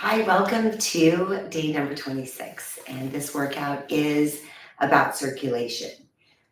Hi, welcome to day number 26. And this workout is about circulation.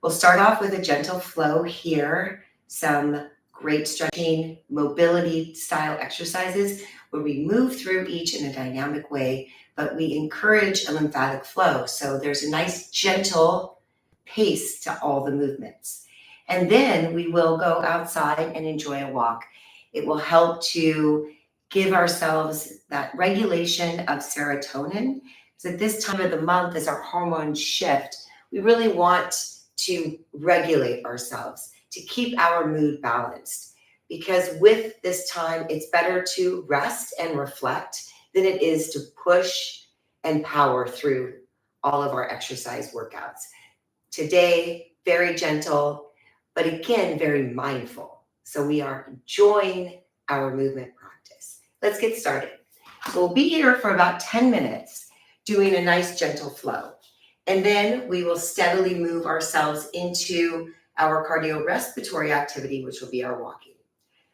We'll start off with a gentle flow here, some great stretching, mobility style exercises where we move through each in a dynamic way, but we encourage a lymphatic flow. So there's a nice gentle pace to all the movements. And then we will go outside and enjoy a walk. It will help to give ourselves that regulation of serotonin. So at this time of the month, as our hormones shift, we really want to regulate ourselves, to keep our mood balanced. Because with this time, it's better to rest and reflect than it is to push and power through all of our exercise workouts. Today, very gentle, but again, very mindful. So we are enjoying our movement practice. Let's get started. So we'll be here for about 10 minutes doing a nice gentle flow. And then we will steadily move ourselves into our cardiorespiratory activity, which will be our walking.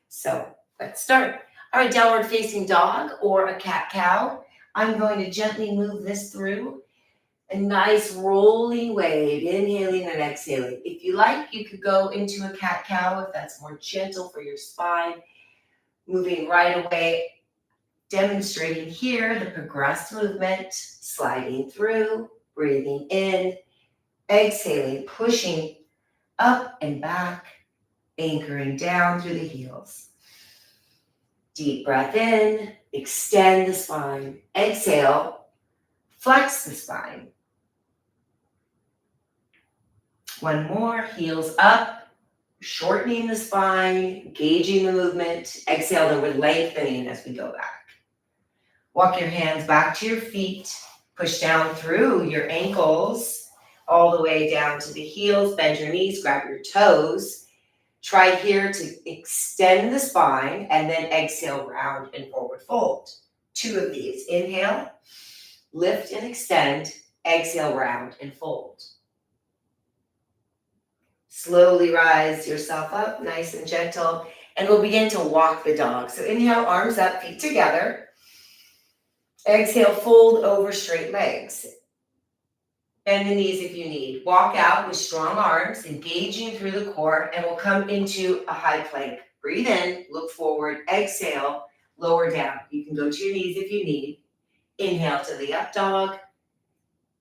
So let's start. All right, downward facing dog or a cat-cow. I'm going to gently move this through. A nice rolling wave, inhaling and exhaling. If you like, you could go into a cat-cow if that's more gentle for your spine. Moving right away, demonstrating here the progressed movement, sliding through, breathing in, exhaling, pushing up and back, anchoring down through the heels. Deep breath in, extend the spine. Exhale, flex the spine. One more, heels up, shortening the spine, engaging the movement. Exhale, then we're lengthening as we go back. Walk your hands back to your feet. Push down through your ankles, all the way down to the heels. Bend your knees, grab your toes. Try here to extend the spine and then exhale, round and forward fold. 2 of these. Inhale, lift and extend. Exhale, round and fold. Slowly rise yourself up, nice and gentle, and we'll begin to walk the dog. So inhale, arms up, feet together. Exhale, fold over straight legs. Bend the knees if you need. Walk out with strong arms, engaging through the core, and we'll come into a high plank. Breathe in, look forward, exhale, lower down. You can go to your knees if you need. Inhale to the up dog.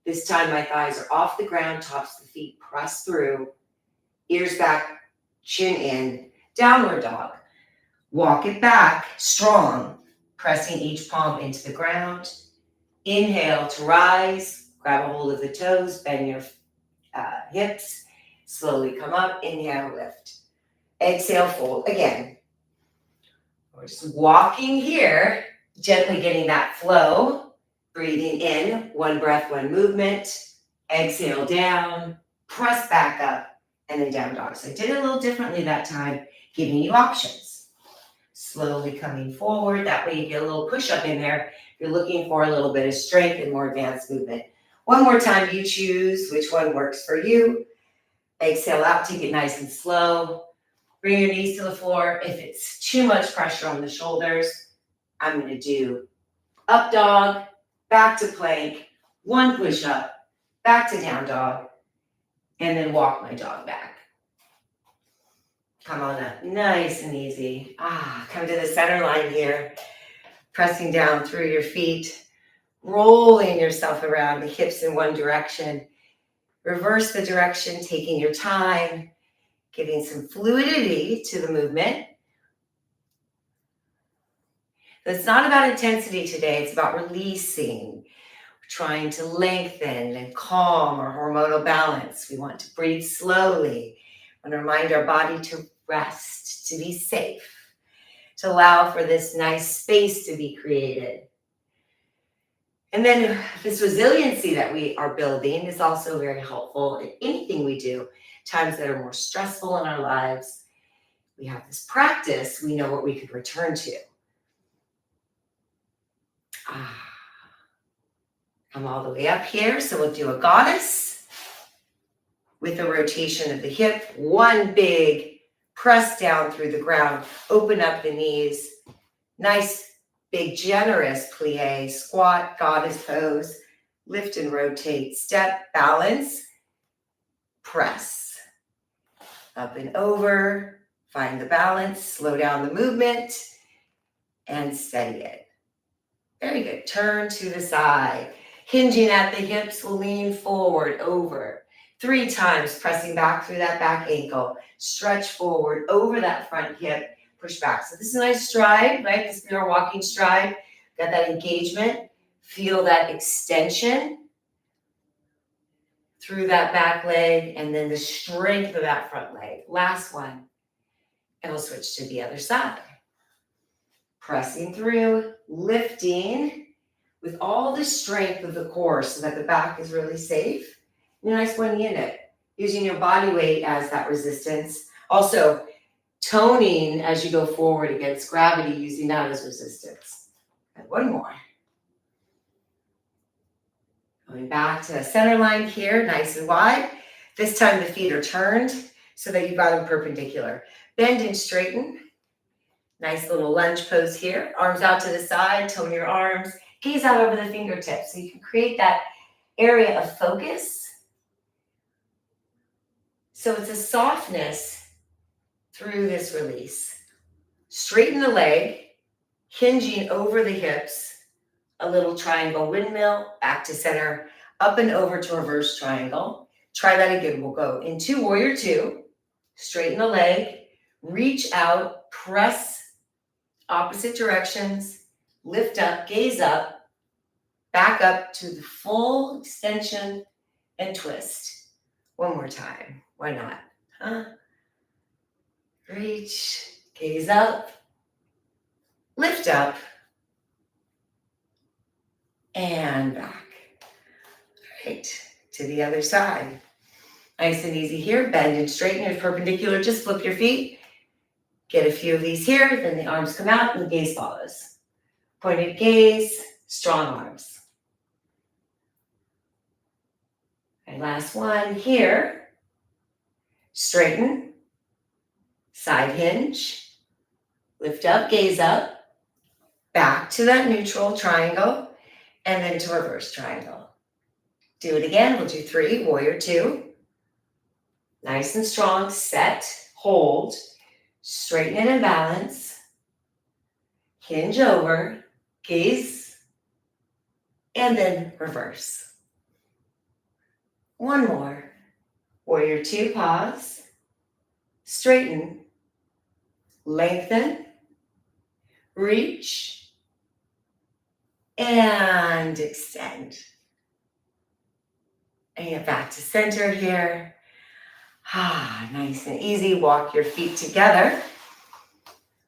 This time my thighs are off the ground, tops of the feet press through. Ears back, chin in, downward dog. Walk it back, strong, pressing each palm into the ground. Inhale to rise, grab a hold of the toes, bend your hips, slowly come up, inhale, lift. Exhale, fold again. We're just walking here, gently getting that flow, breathing in, one breath, one movement. Exhale down, press back up, and then down dog. So I did it a little differently that time, giving you options. Slowly coming forward. That way you get a little push up in there. If you're looking for a little bit of strength and more advanced movement. One more time, you choose which one works for you. Exhale out, take it nice and slow. Bring your knees to the floor. If it's too much pressure on the shoulders, I'm going to do up dog, back to plank, one push up, back to down dog, and then walk my dog back. Come on up, nice and easy. Come to the center line here. Pressing down through your feet, rolling yourself around, the hips in one direction. Reverse the direction, taking your time, giving some fluidity to the movement. It's not about intensity today, it's about releasing. We're trying to lengthen and calm our hormonal balance. We want to breathe slowly and remind our body to rest, to be safe, to allow for this nice space to be created. And then this resiliency that we are building is also very helpful in anything we do, times that are more stressful in our lives. We have this practice, we know what we could return to. Come all the way up here. So we'll do a goddess with a rotation of the hip. One big press down through the ground. Open up the knees. Nice Big generous plie, squat, goddess pose, lift and rotate, step, balance, press. Up and over, find the balance, slow down the movement, and steady it. Very good. Turn to the side. Hinging at the hips, will lean forward, over. 3 times, pressing back through that back ankle. Stretch forward, over that front hip, push back. So this is a nice stride, right? This is our walking stride. Got that engagement. Feel that extension through that back leg, and then the strength of that front leg. Last one. And we'll switch to the other side. Pressing through, lifting with all the strength of the core so that the back is really safe. And a nice one unit, using your body weight as that resistance. Also, toning as you go forward against gravity, using that as resistance. And one more. Going back to the center line here, nice and wide. This time the feet are turned so that you've got them perpendicular. Bend and straighten. Nice little lunge pose here. Arms out to the side, tone your arms. Gaze out over the fingertips so you can create that area of focus. So it's a softness through this release. Straighten the leg, hinging over the hips. A little triangle windmill, back to center, up and over to reverse triangle. Try that again. We'll go into warrior 2. Straighten the leg, reach out, press opposite directions, lift up, gaze up, back up to the full extension and twist. One more time. Why not? Reach, gaze up, lift up, and back. All right, to the other side. Nice and easy here. Bend and straighten. If perpendicular, just flip your feet. Get a few of these here, then the arms come out and the gaze follows. Pointed gaze, strong arms. And last one here. Straighten, side hinge, lift up, gaze up, back to that neutral triangle, and then to reverse triangle. Do it again. We'll do 3, warrior 2. Nice and strong, set, hold, straighten it and balance, hinge over, gaze, and then reverse. One more. Warrior 2, pause, straighten, lengthen, reach, and extend. And get back to center here. Nice and easy. Walk your feet together.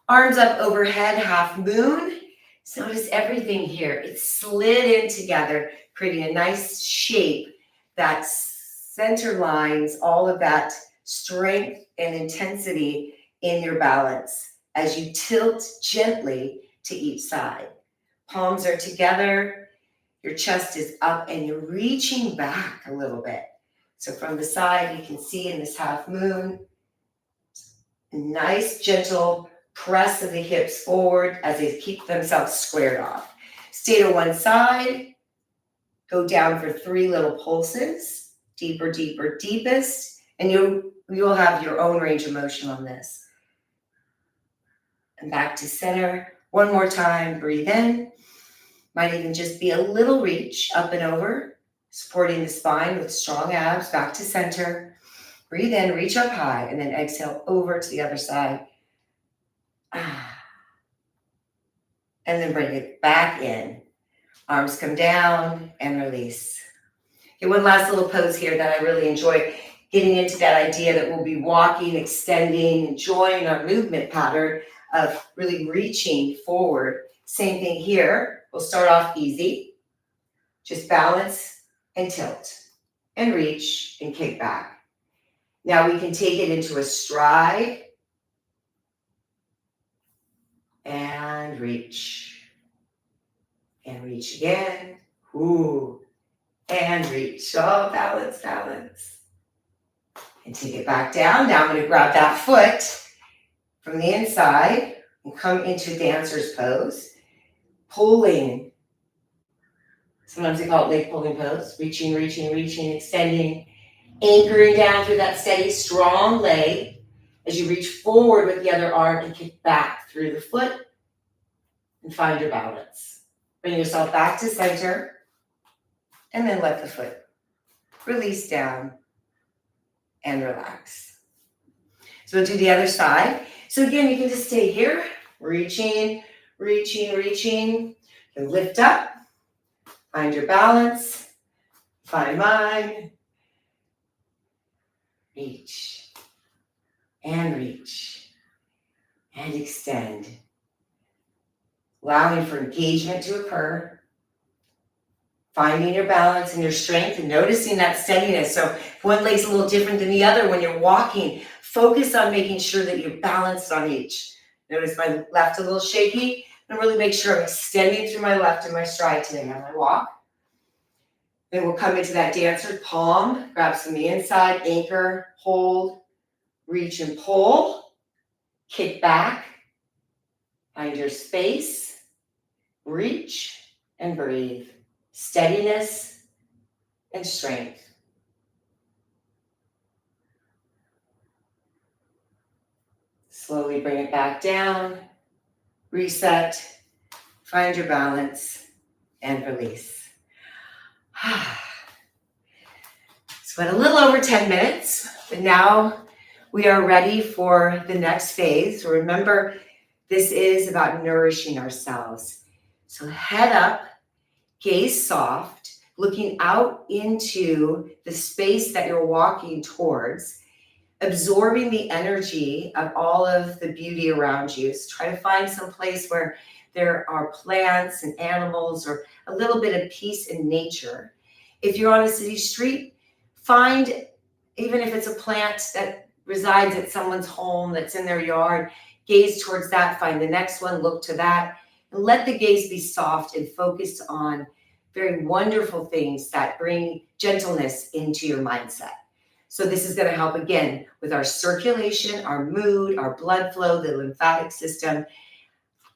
Arms up overhead, half moon. So notice everything here. It's slid in together, creating a nice shape that center lines all of that strength and intensity in your balance as you tilt gently to each side. Palms are together. Your chest is up and you're reaching back a little bit. So from the side, you can see in this half moon, a nice gentle press of the hips forward as they keep themselves squared off. Stay to one side, go down for 3 little pulses, deeper, deeper, deepest, and you'll have your own range of motion on this. And back to center. One more time, breathe in. Might even just be a little reach up and over, supporting the spine with strong abs, back to center. Breathe in, reach up high, and then exhale over to the other side. And then bring it back in. Arms come down and release. Okay, one last little pose here that I really enjoy, getting into that idea that we'll be walking, extending, enjoying our movement pattern of really reaching forward. Same thing here. We'll start off easy. Just balance and tilt and reach and kick back. Now we can take it into a stride and reach again. Ooh, and reach. Oh, balance, balance. And take it back down. Now I'm going to grab that foot from the inside and come into dancer's pose. pulling. Sometimes they call it leg pulling pose. Reaching, reaching, reaching, extending, anchoring down through that steady, strong leg as you reach forward with the other arm and kick back through the foot and find your balance. Bring yourself back to center and then let the foot release down and relax. So we'll do the other side. So again, you can just stay here, reaching, reaching, reaching, and lift up, find your balance, find mine, reach, and extend. Allowing for engagement to occur, finding your balance and your strength and noticing that steadiness. So if one leg's a little different than the other when you're walking, focus on making sure that you're balanced on each. Notice my left a little shaky, and really make sure I'm extending through my left in my stride today on my walk. Then we'll come into that dancer palm, grabs from the inside, anchor, hold, reach and pull, kick back, find your space, reach and breathe, steadiness and strength. Slowly bring it back down, reset, find your balance, and release. Spent a little over 10 minutes, but now we are ready for the next phase. So remember, this is about nourishing ourselves. So head up, gaze soft, looking out into the space that you're walking towards, absorbing the energy of all of the beauty around you. So try to find some place where there are plants and animals or a little bit of peace in nature. If you're on a city street, find, even if it's a plant that resides at someone's home that's in their yard, gaze towards that, find the next one, look to that, and let the gaze be soft and focused on very wonderful things that bring gentleness into your mindset. So this is going to help again with our circulation, our mood, our blood flow, the lymphatic system.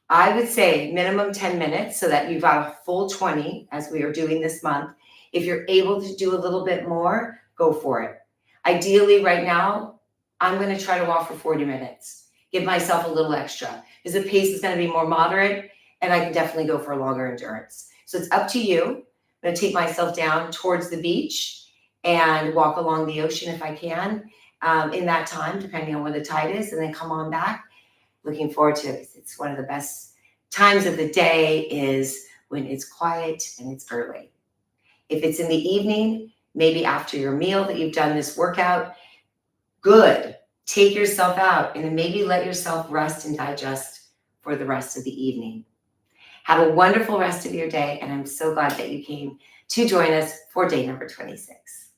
I would say minimum 10 minutes so that you've got a full 20 as we are doing this month. If you're able to do a little bit more, go for it. Ideally right now, I'm going to try to walk for 40 minutes. Give myself a little extra because the pace is going to be more moderate and I can definitely go for a longer endurance. So it's up to you. I'm going to take myself down towards the beach and walk along the ocean if I can in that time, depending on where the tide is, and then come on back. Looking forward to it. It's one of the best times of the day is when it's quiet and it's early. If it's in the evening, maybe after your meal that you've done this workout, good. Take yourself out and then maybe let yourself rest and digest for the rest of the evening. Have a wonderful rest of your day, and I'm so glad that you came to join us for day number 26.